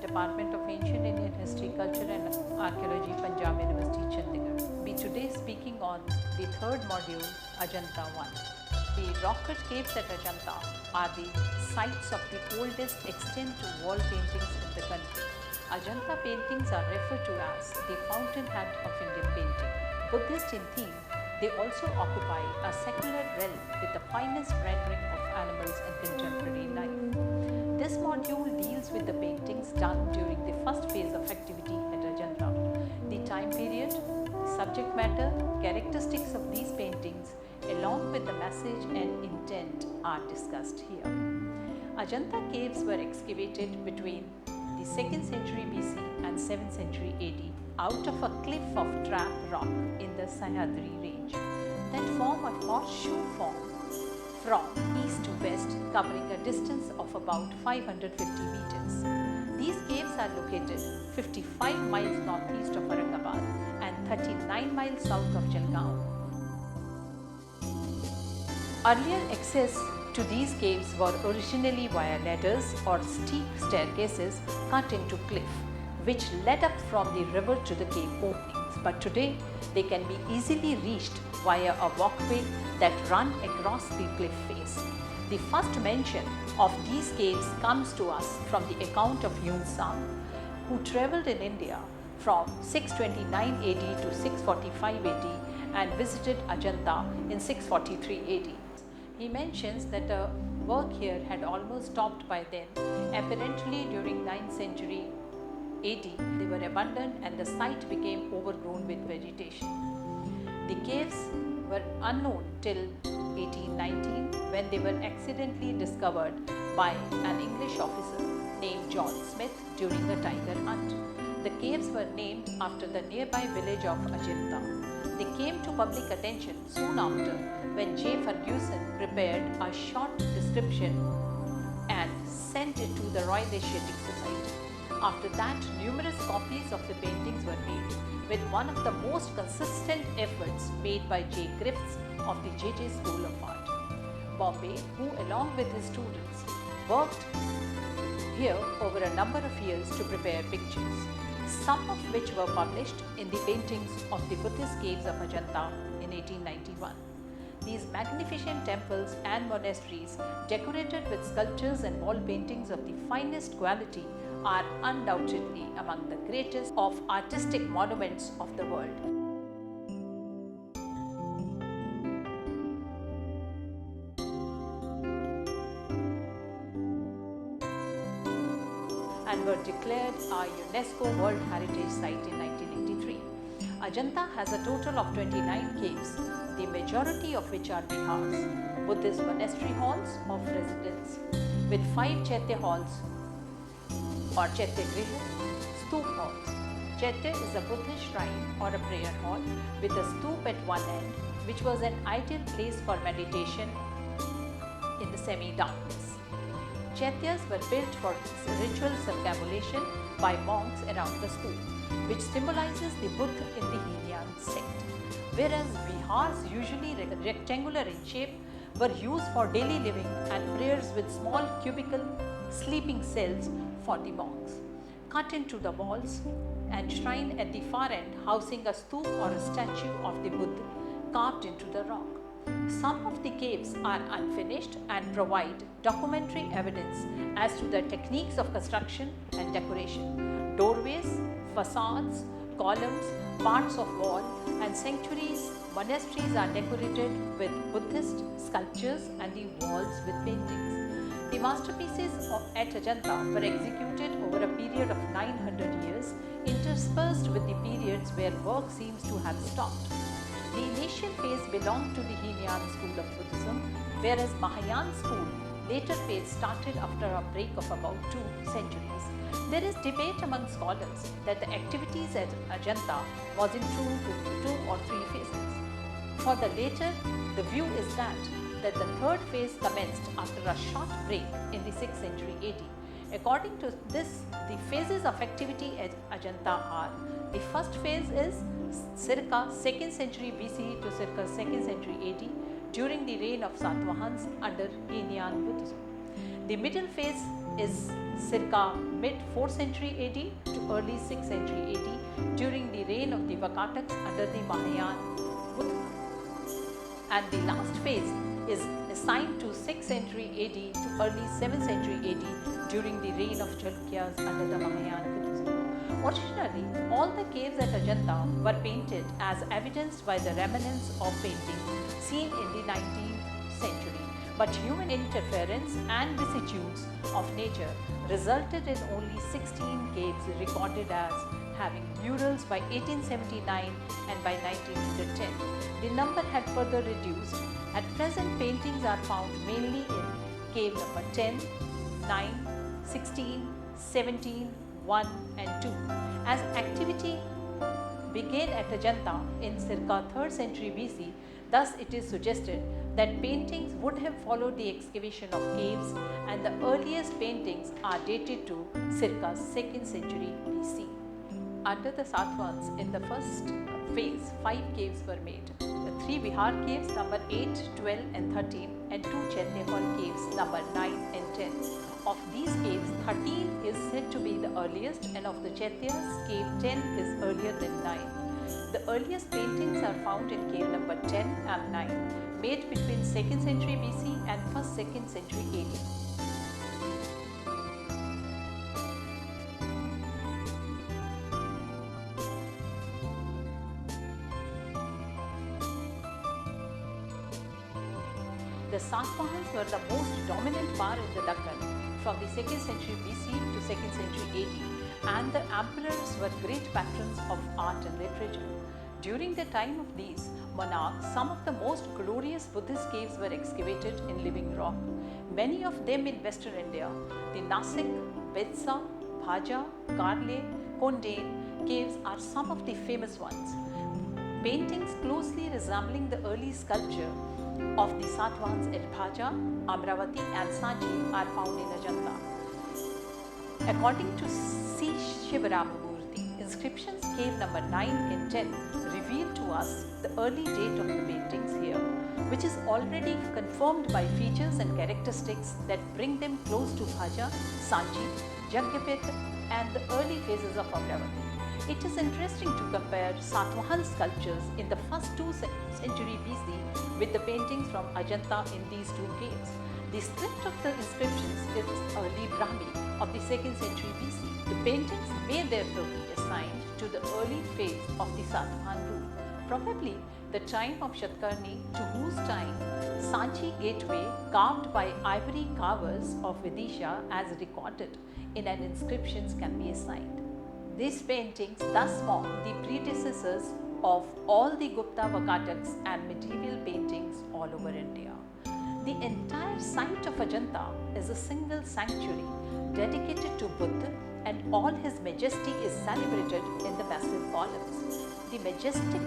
Department of Ancient Indian History, Culture and Archaeology, Punjab University, Chandigarh. We today speaking on the third module, Ajanta 1. The rock-cut caves at Ajanta are the sites of the oldest extant wall paintings in the country. Ajanta paintings are referred to as the fountainhead of Indian painting. Buddhist in theme, they also occupy a secular realm with the finest rendering of animals in contemporary life. This module deals with the paintings done during the first phase of activity at Ajanta. The time period, the subject matter, characteristics of these paintings, along with the message and intent are discussed here. Ajanta caves were excavated between the 2nd century BC and 7th century AD out of a cliff of trap rock in the Sahyadri range that form a horseshoe form from east to west, covering a distance of about 550 meters. These caves are located 55 miles northeast of Aurangabad and 39 miles south of Jalgaon. Earlier access to these caves were originally via ladders or steep staircases cut into cliff, which led up from the river to the cave openings, but today they can be easily reached via a walkway that run across the cliff face. The first mention of these caves comes to us from the account of Yun Sang, who travelled in India from 629 AD to 645 AD and visited Ajanta in 643 AD. He mentions that the work here had almost stopped by then. Apparently during 9th century AD, they were abandoned and the site became overgrown with vegetation. The caves were unknown till 1819 when they were accidentally discovered by an English officer named John Smith during a tiger hunt. The caves were named after the nearby village of Ajanta. They came to public attention soon after when J. Ferguson prepared a short description and sent it to the Royal Asiatic Society. After that, numerous copies of the paintings were made, with one of the most consistent efforts made by J. Griffiths of the J.J. School of Art, Bombay, who along with his students worked here over a number of years to prepare pictures, some of which were published in the paintings of the Buddhist caves of Ajanta in 1891. These magnificent temples and monasteries, decorated with sculptures and wall paintings of the finest quality, are undoubtedly among the greatest of artistic monuments of the world. And were declared a UNESCO World Heritage Site in 1983. Ajanta has a total of 29 caves, the majority of which are vihars, Buddhist monastery halls of residence, with 5 chaitya halls or chaitya griha, stoop halls. Chaitya is a Buddhist shrine or a prayer hall with a stoop at one end, which was an ideal place for meditation in the semi-darkness. Chaityas were built for ritual circumambulation by monks around the stoop, which symbolizes the Buddha in the Hinayan sect, whereas vihars, usually rectangular in shape, were used for daily living and prayers with small cubicle sleeping cells for the monks, cut into the walls, and shrine at the far end housing a stoop or a statue of the Buddha carved into the rock. Some of the caves are unfinished and provide documentary evidence as to the techniques of construction and decoration. Doorways, facades, columns, parts of wall and sanctuaries, monasteries are decorated with Buddhist sculptures and the walls with paintings. The masterpieces at Ajanta were executed over a period of 900 years, interspersed with the periods where work seems to have stopped. The initial phase belonged to the Hinayan school of Buddhism, whereas Mahayana school later phase started after a break of about 2 centuries. There is debate among scholars that the activities at Ajanta was in 2 or 3 phases. For the later, the view is that the third phase commenced after a short break in the 6th century AD. According to this, the phases of activity at Ajanta are: the first phase is circa 2nd century BC to circa 2nd century AD during the reign of Satvahans under Hinayan Buddhism. The middle phase is circa mid-4th century AD to early 6th century AD during the reign of the Vakataks under the Mahayana Buddha. And the last phase is assigned to 6th century AD to early 7th century AD during the reign of Chalukyas under the Mahayana Buddhism. Originally, all the caves at Ajanta were painted as evidenced by the remnants of paintings seen in the 19th century, but human interference and vicissitudes of nature resulted in only 16 caves recorded as having murals by 1879 and by 1910. The number had further reduced. At present, paintings are found mainly in cave number 10, 9, 16, 17, 1 and 2. As activity began at Ajanta in circa 3rd century BC, thus it is suggested that paintings would have followed the excavation of caves, and the earliest paintings are dated to circa 2nd century BC. Under the Satvans, in the first phase, 5 caves were made. The 3 Vihar caves number 8, 12 and 13 and 2 Chaitya Hall caves number 9 and 10. Of these caves, 13 is said to be the earliest, and of the Chaityas, cave 10 is earlier than 9. The earliest paintings are found in cave number 10 and 9, made between 2nd century BC and 1st-2nd century AD. The Satvahans were the most dominant power in the Deccan from the 2nd century BC to 2nd century AD, and the emperors were great patrons of art and literature. During the time of these monarchs, some of the most glorious Buddhist caves were excavated in living rock, many of them in Western India. The Nasik, Bedsa, Bhaja, Karle, Kondain caves are some of the famous ones. Paintings closely resembling the early sculpture of the Satvans at Bhaja, Amravati and Sanchi are found in Ajanta. According to C. Shivaramamurthy, inscriptions cave number 9 and 10 reveal to us the early date of the paintings here, which is already confirmed by features and characteristics that bring them close to Bhaja, Sanchi, Jagyapet and the early phases of Amravati. It is interesting to compare Satvahan sculptures in the first 2nd century BC with the paintings from Ajanta in these 2 caves. The script of the inscriptions is early Brahmi of the 2nd century BC. The paintings may therefore be assigned to the early phase of the Satvahan rule, probably the time of Shatkarni, to whose time Sanchi gateway carved by ivory carvers of Vidisha as recorded in an inscriptions can be assigned. These paintings thus form the predecessors of all the Gupta Vakataks and medieval paintings all over India. The entire site of Ajanta is a single sanctuary dedicated to Buddha, and all his majesty is celebrated in the massive columns, the majestic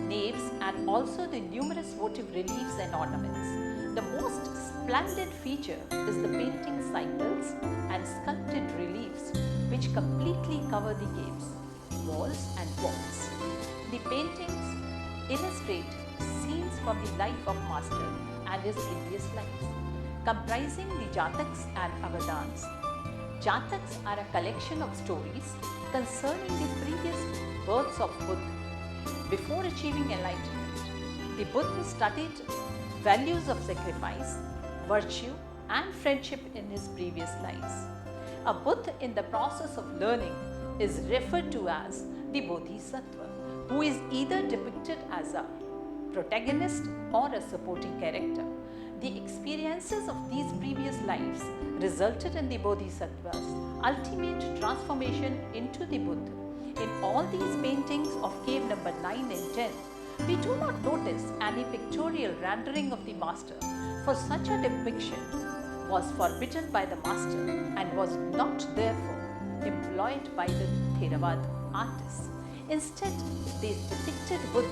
naves and also the numerous votive reliefs and ornaments. The most splendid feature is the painting cycles and sculpted reliefs which completely cover the caves, walls and walls. The paintings illustrate scenes from the life of Master and his previous lives, comprising the Jataks and Avadans. Jataks are a collection of stories concerning the previous births of Buddha. Before achieving enlightenment, the Buddha studied values of sacrifice, virtue and friendship in his previous lives. A Buddha in the process of learning is referred to as the Bodhisattva, who is either depicted as a protagonist or a supporting character. The experiences of these previous lives resulted in the Bodhisattva's ultimate transformation into the Buddha. In all these paintings of cave number 9 and 10, we do not notice any pictorial rendering of the Master, for such a depiction was forbidden by the Master and was not therefore employed by the Theravada artists. Instead, they depicted Buddha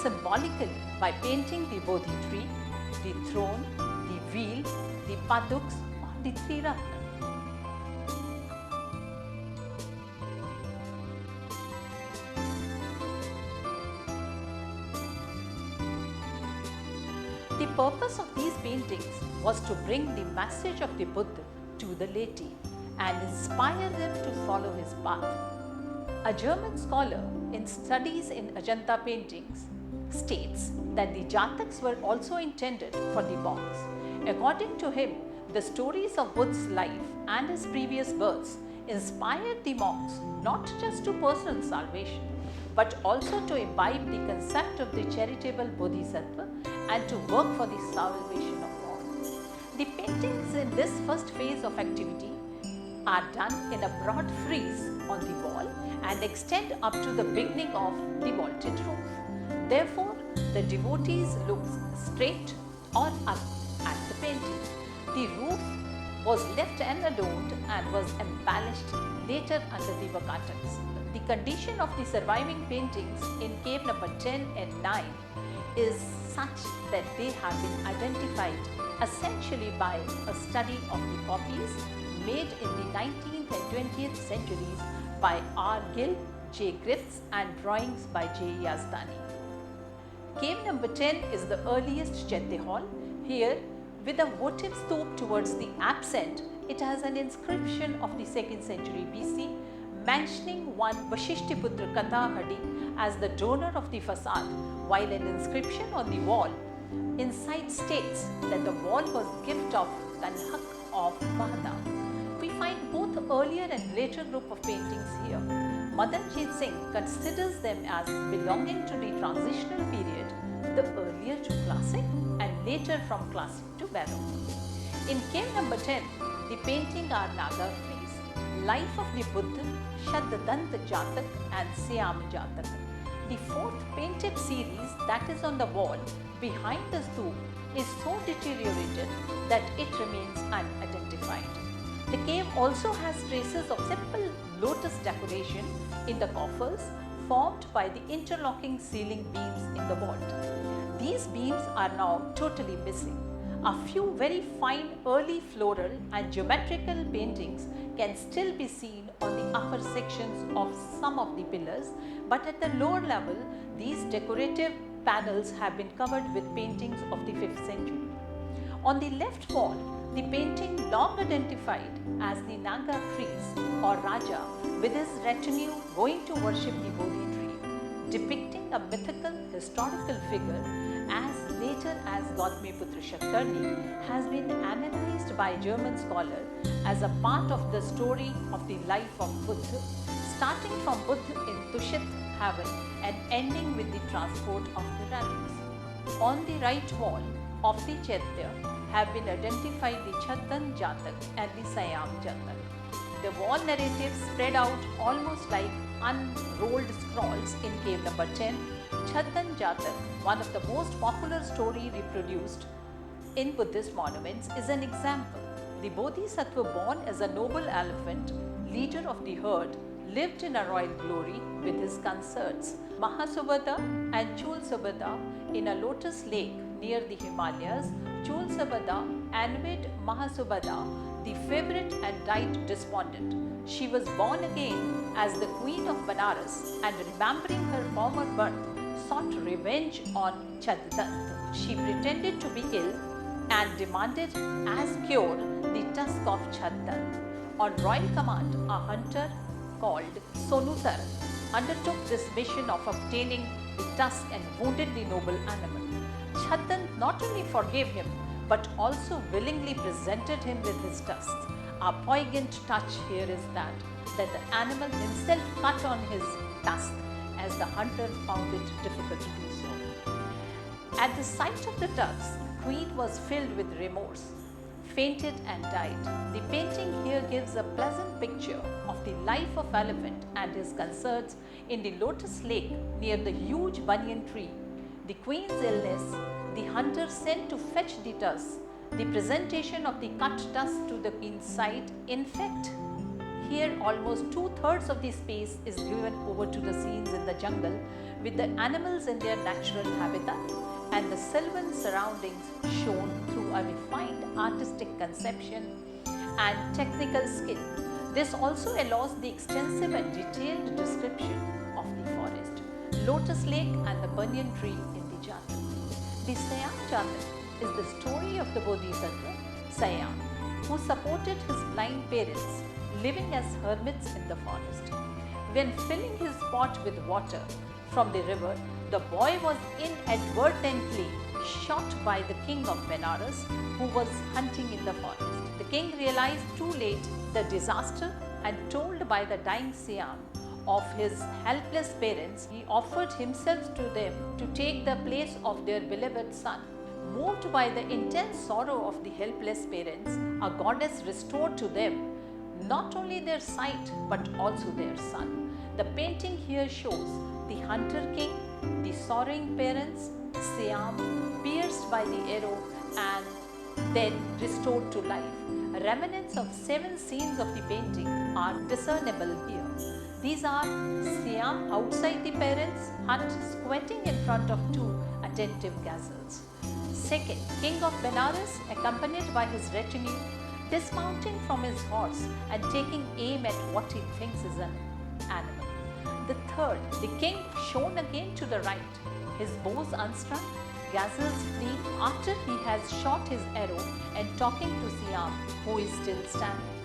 symbolically by painting the Bodhi tree, the throne, the wheel, the paduks or the Triratna. The purpose of these paintings was to bring the message of the Buddha to the laity and inspire them to follow his path. A German scholar in studies in Ajanta paintings states that the Jataks were also intended for the monks. According to him, the stories of Buddha's life and his previous births inspired the monks not just to personal salvation, but also to imbibe the concept of the charitable Bodhisattva and to work for the salvation of all. The paintings in this first phase of activity are done in a broad frieze on the wall and extend up to the beginning of the vaulted roof. Therefore, the devotees look straight or up at the painting. The roof was left unadorned and was embellished later under the Vakataks. The condition of the surviving paintings in cave number 10 and 9 is such that they have been identified essentially by a study of the copies made in the 19th and 20th centuries by R. Gill, J. Griffiths and drawings by J. Yazdani. Cave number 10 is the earliest Chaitya hall. Here, with a votive stoop towards the absent, it has an inscription of the 2nd century BC mentioning one Vashishthiputra Kathahadi as the donor of the facade, while an inscription on the wall inside states that the wall was gift of Kanhak of Mahda. We find both earlier and later group of paintings here. Madanjit Singh considers them as belonging to the transitional period, the earlier to classic and later from classic to Baroque. In cave number 10, the painting are Naga frieze, Life of the Buddha, Shaddadanta Jatak and Syam Jatak. The fourth painted series that is on the wall behind the stoop is so deteriorated that it remains unidentified. The cave also has traces of simple lotus decoration in the coffers formed by the interlocking ceiling beams in the vault. These beams are now totally missing. A few very fine early floral and geometrical paintings can still be seen on the upper sections of some of the pillars, but at the lower level, these decorative panels have been covered with paintings of the 5th century. On the left wall, the painting long identified as the Naga frieze or Raja with his retinue going to worship the Bodhi tree, depicting a mythical historical figure as later as Gautamiputra Shakarni has been analyzed by German scholar as a part of the story of the life of Buddha, starting from Buddha in Tushit heaven and ending with the transport of the relics. On the right wall of the Chaitya have been identified the Chaddan Jatak and the Sayam Jatak. The wall narratives spread out almost like unrolled scrolls in cave number 10. Chaddan Jatak, one of the most popular story reproduced in Buddhist monuments, is an example. The Bodhisattva born as a noble elephant, leader of the herd, lived in a royal glory with his consorts Mahasubhada and Chulsubhada in a lotus lake near the Himalayas. Chulsubhada envied Mahasubhada, the favorite, and died despondent. She was born again as the queen of Banaras and, remembering her former birth, sought revenge on Chaddant. She pretended to be ill and demanded as cure the tusk of Chaddant. On royal command, a hunter called Sonutar undertook this mission of obtaining the tusk and wounded the noble animal. Chaddant not only forgave him but also willingly presented him with his tusks. A poignant touch here is that the animal himself cut on his tusk, as the hunter found it difficult to do so. At the sight of the tusk, the queen was filled with remorse, fainted and died. The painting here gives a pleasant picture of the life of elephant and his consorts in the lotus lake near the huge banyan tree. The queen's illness, the hunter sent to fetch the tusk, the presentation of the cut tusk to the queen's side. In fact, here almost 2/3 of the space is given over to the scenes in the jungle with the animals in their natural habitat and the sylvan surroundings shown through a refined artistic conception and technical skill. This also allows the extensive and detailed description of the forest, lotus lake and the banyan tree in the Jatak. The Sayam Jatak is the story of the Bodhisattva Siam, who supported his blind parents living as hermits in the forest. When filling his pot with water from the river, the boy was inadvertently shot by the king of Benares, who was hunting in the forest. The king realized too late the disaster, and told by the dying Siam of his helpless parents, he offered himself to them to take the place of their beloved son. Moved by the intense sorrow of the helpless parents, a goddess restored to them not only their sight but also their son. The painting here shows the hunter king, the sorrowing parents, Siam pierced by the arrow and then restored to life. Remnants of 7 scenes of the painting are discernible here. These are Siam outside the parents' hut squatting in front of 2 attentive gazelles. Second, King of Benares, accompanied by his retinue, dismounting from his horse and taking aim at what he thinks is an animal. The third, the king shown again to the right, his bows unstrung, gazelles flee after he has shot his arrow and talking to Siam, who is still standing.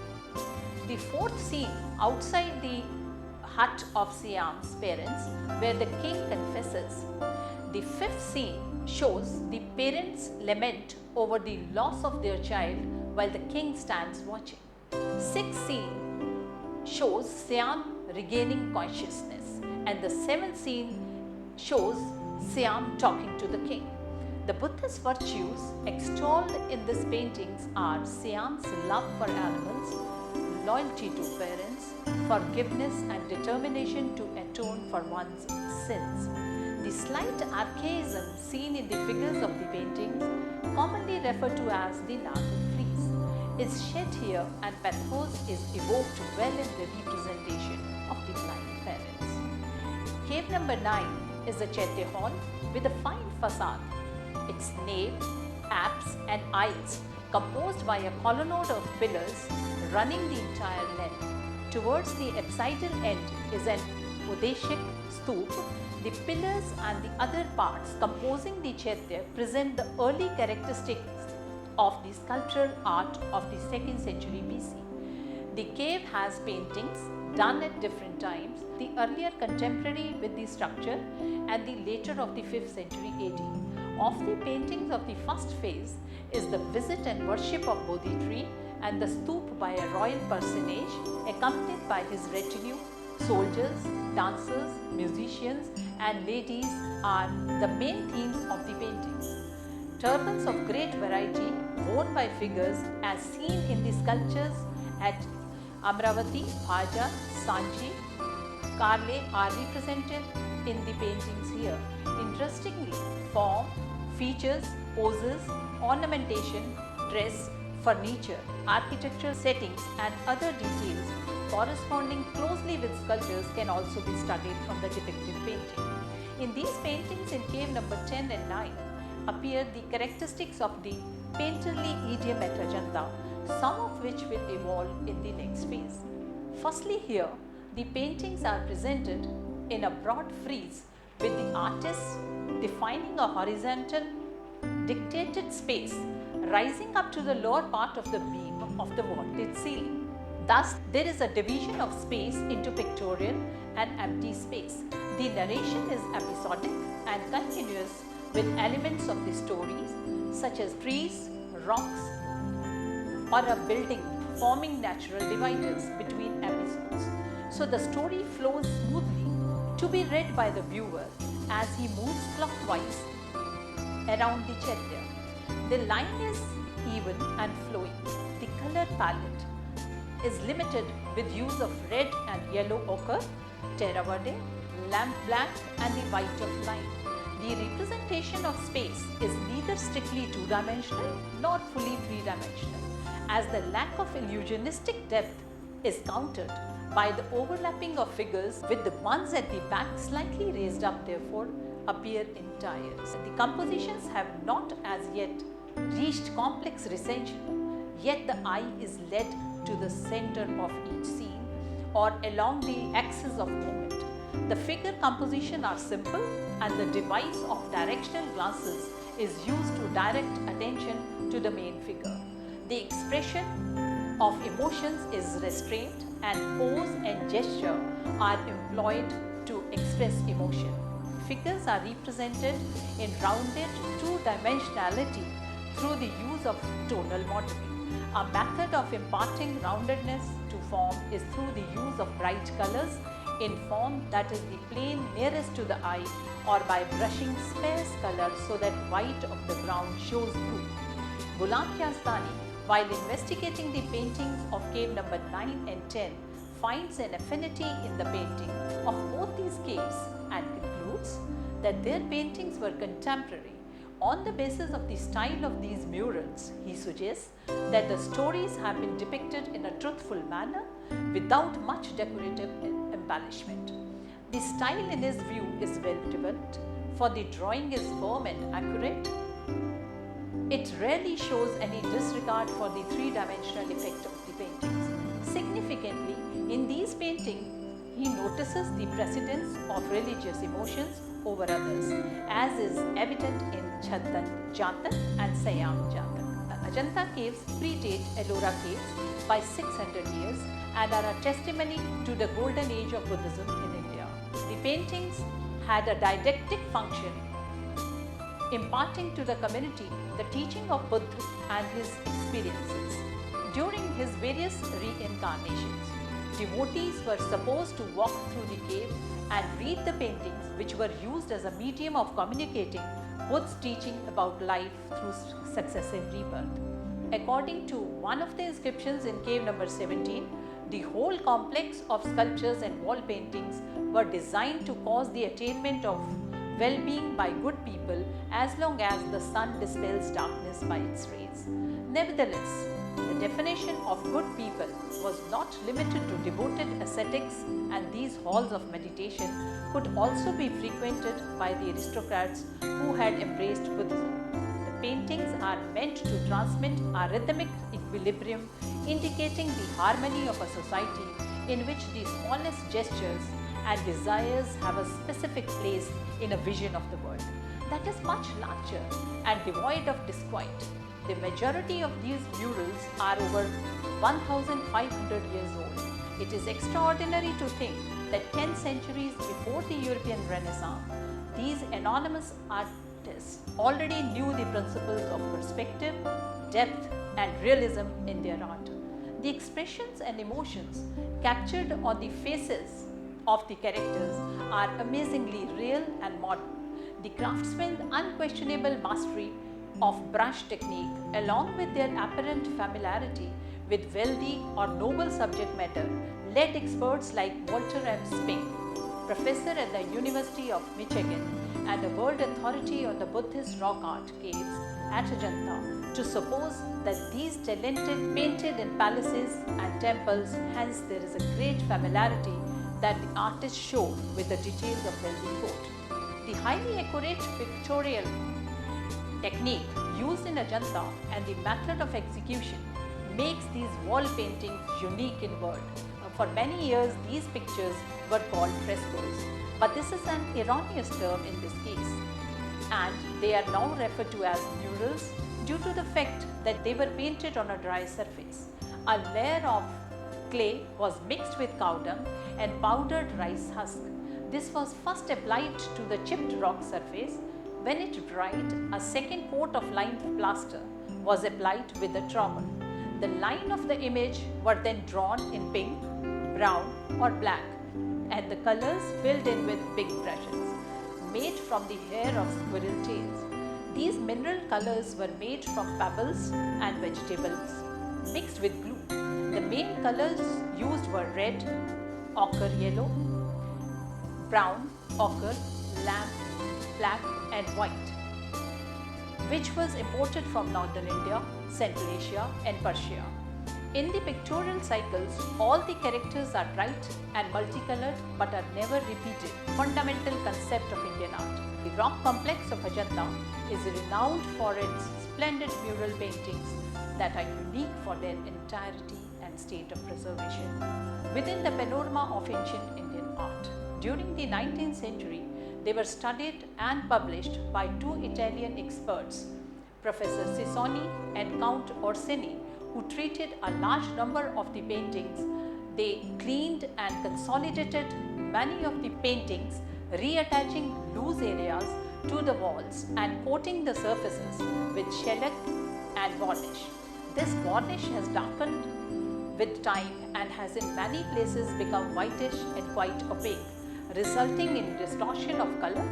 The fourth scene, outside the hut of Siam's parents, where the king confesses. The fifth scene shows the parents lament over the loss of their child while the king stands watching. Sixth scene shows Siam regaining consciousness, and the seventh scene shows Siam talking to the king. The Buddha's virtues extolled in these paintings are Siam's love for animals, loyalty to parents, forgiveness and determination to atone for one's sins. The slight archaism seen in the figures of the paintings, commonly referred to as the Latin frieze, is shed here, and pathos is evoked well in the representation of the blind parents. Cave number 9 is a Chaitya hall with a fine facade. Its nave, apse and aisles composed by a colonnade of pillars running the entire length. Towards the apsidal end is an Udeshik stoop. The pillars and the other parts composing the Chaitya present the early characteristics of the sculptural art of the 2nd century BC. The cave has paintings done at different times, the earlier contemporary with the structure and the later of the 5th century AD. Of the paintings of the first phase is the visit and worship of Bodhi tree and the stoop by a royal personage accompanied by his retinue. Soldiers, dancers, musicians and ladies are the main themes of the paintings. Turbans of great variety worn by figures as seen in the sculptures at Amravati, Bhaja, Sanchi, Karle are represented in the paintings here. Interestingly, form, features, poses, ornamentation, dress, furniture, architectural settings and other details corresponding closely with sculptures can also be studied from the depicted painting. In these paintings in cave number 10 and 9 appear the characteristics of the painterly idiom at Ajanta, some of which will evolve in the next phase. Firstly, here the paintings are presented in a broad frieze with the artist defining a horizontal dictated space rising up to the lower part of the beam of the vaulted ceiling. Thus, there is a division of space into pictorial and empty space. The narration is episodic and continuous with elements of the stories such as trees, rocks, or a building forming natural dividers between episodes. So the story flows smoothly to be read by the viewer as he moves clockwise around the Chaitya. The line is even and flowing. The color palette is limited with use of red and yellow ochre, terraverde, lamp black and the white of lime. The representation of space is neither strictly two-dimensional nor fully three-dimensional, as the lack of illusionistic depth is countered by the overlapping of figures, with the ones at the back slightly raised up, therefore appear entire. The compositions have not as yet reached complex recension, yet the eye is led to the center of each scene or along the axis of movement. The figure composition are simple and the device of directional glances is used to direct attention to the main figure. The expression of emotions is restrained and pose and gesture are employed to express emotion. Figures are represented in rounded two-dimensionality through the use of tonal modeling. A method of imparting roundedness to form is through the use of bright colors in form that is the plane nearest to the eye, or by brushing sparse colors so that white of the ground shows through. Ghulam Yazdani, while investigating the paintings of cave number 9 and 10, finds an affinity in the painting of both these caves and concludes that their paintings were contemporary. On the basis of the style of these murals, he suggests that the stories have been depicted in a truthful manner without much decorative embellishment. The style in his view is well developed, for the drawing is firm and accurate. It rarely shows any disregard for the three-dimensional effect of the paintings. Significantly, in these paintings, he notices the precedence of religious emotions over others, as is evident in Ajanta and Ajanta. Ajanta caves predate Ellora caves by 600 years and are a testimony to the golden age of Buddhism in India. The paintings had a didactic function, imparting to the community the teaching of Buddha and his experiences. During his various reincarnations, devotees were supposed to walk through the cave and read the paintings, which were used as a medium of communicating Buddha's teaching about life through successive rebirth. According to one of the inscriptions in cave number 17, the whole complex of sculptures and wall paintings were designed to cause the attainment of well-being by good people as long as the sun dispels darkness by its rays. Nevertheless, the definition of good people was not limited to devoted ascetics, and these halls of meditation could also be frequented by the aristocrats who had embraced Buddhism. The paintings are meant to transmit a rhythmic equilibrium, indicating the harmony of a society in which the smallest gestures and desires have a specific place in a vision of the world that is much larger and devoid of disquiet. The majority of these murals are over 1,500 years old. It is extraordinary to think that 10 centuries before the European Renaissance, these anonymous artists already knew the principles of perspective, depth, and realism in their art. The expressions and emotions captured on the faces of the characters are amazingly real and modern. The craftsmen's unquestionable mastery of brush technique, along with their apparent familiarity with wealthy or noble subject matter, led experts like Walter M. Spink, professor at the University of Michigan and a world authority on the Buddhist rock art caves at Ajanta, to suppose that these talented painted in palaces and temples. Hence, there is a great familiarity that the artists show with the details of wealthy court. The highly accurate pictorial technique used in Ajanta and the method of execution makes these wall paintings unique in world. For many years, these pictures were called frescoes, but this is an erroneous term in this case, and they are now referred to as murals due to the fact that they were painted on a dry surface. A layer of clay was mixed with cow dung and powdered rice husk. This was first applied to the chipped rock surface. When it dried, a second coat of lime plaster was applied with a trowel. The line of the image were then drawn in pink, brown or black, and the colors filled in with big brushes made from the hair of squirrel tails. These mineral colors were made from pebbles and vegetables mixed with glue. The main colors used were red, ochre yellow, brown, ochre, lamp, black and white, which was imported from northern India, Central Asia and Persia. In the pictorial cycles, all the characters are bright and multicolored but are never repeated. Fundamental concept of Indian art. The rock complex of Ajanta is renowned for its splendid mural paintings that are unique for their entirety and state of preservation within the panorama of ancient Indian art. During the 19th century, They were studied and published by two Italian experts, Professor Sissoni and Count Orsini, who treated a large number of the paintings. They cleaned and consolidated many of the paintings, reattaching loose areas to the walls and coating the surfaces with shellac and varnish. This varnish has darkened with time and has in many places become whitish and quite opaque, resulting in distortion of color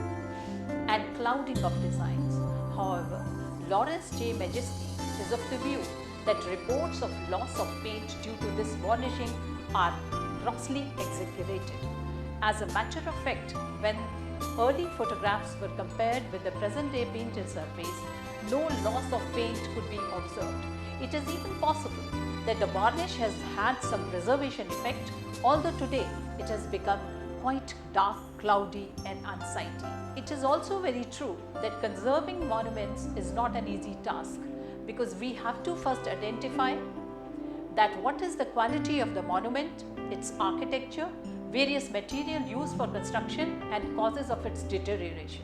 and clouding of designs. However, Lawrence J. Majesty is of the view that reports of loss of paint due to this varnishing are grossly exaggerated. As a matter of fact, when early photographs were compared with the present day painted surface, no loss of paint could be observed. It is even possible that the varnish has had some preservation effect, although today it has become quite dark, cloudy and unsightly. It is also very true that conserving monuments is not an easy task, because we have to first identify that what is the quality of the monument, its architecture, various material used for construction and causes of its deterioration.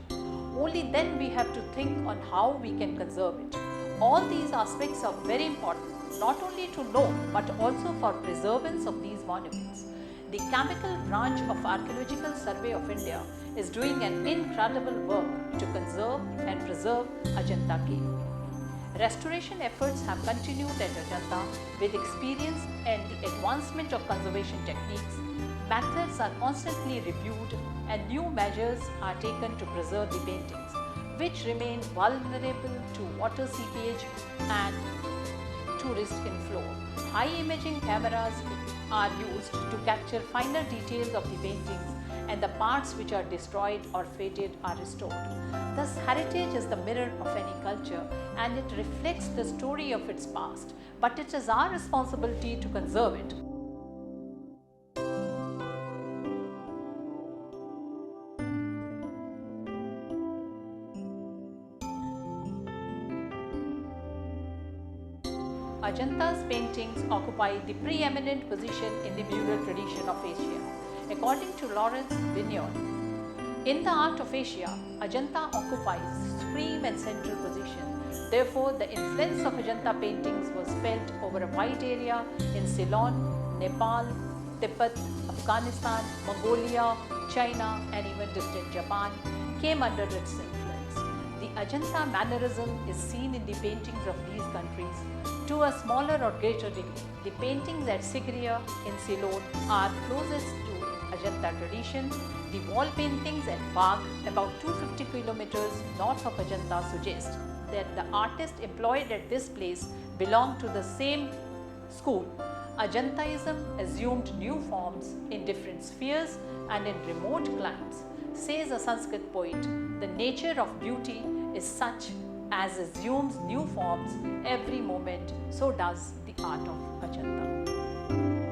Only then we have to think on how we can conserve it. All these aspects are very important, not only to know but also for preservance of these monuments. The Chemical Branch of Archaeological Survey of India is doing an incredible work to conserve and preserve Ajanta cave. Restoration efforts have continued at Ajanta with experience and the advancement of conservation techniques. Methods are constantly reviewed and new measures are taken to preserve the paintings, which remain vulnerable to water seepage and tourist inflow. High imaging cameras are used to capture finer details of the paintings, and the parts which are destroyed or faded are restored. Thus, heritage is the mirror of any culture and it reflects the story of its past, but it is our responsibility to conserve it. Ajanta's paintings occupy the preeminent position in the mural tradition of Asia. According to Lawrence Vineyard, in the art of Asia, Ajanta occupies supreme and central position. Therefore, the influence of Ajanta paintings was felt over a wide area in Ceylon, Nepal, Tibet, Afghanistan, Mongolia, China and even distant Japan came under its influence. The Ajanta mannerism is seen in the paintings of these countries to a smaller or greater degree. The paintings at Sigiriya in Ceylon are closest to Ajanta tradition. The wall paintings at Bagh, about 250 kilometers north of Ajanta, suggest that the artist employed at this place belonged to the same school. Ajantaism assumed new forms in different spheres and in remote climes. Says a Sanskrit poet, the nature of beauty is such as assumes new forms every moment, so does the art of Ajanta.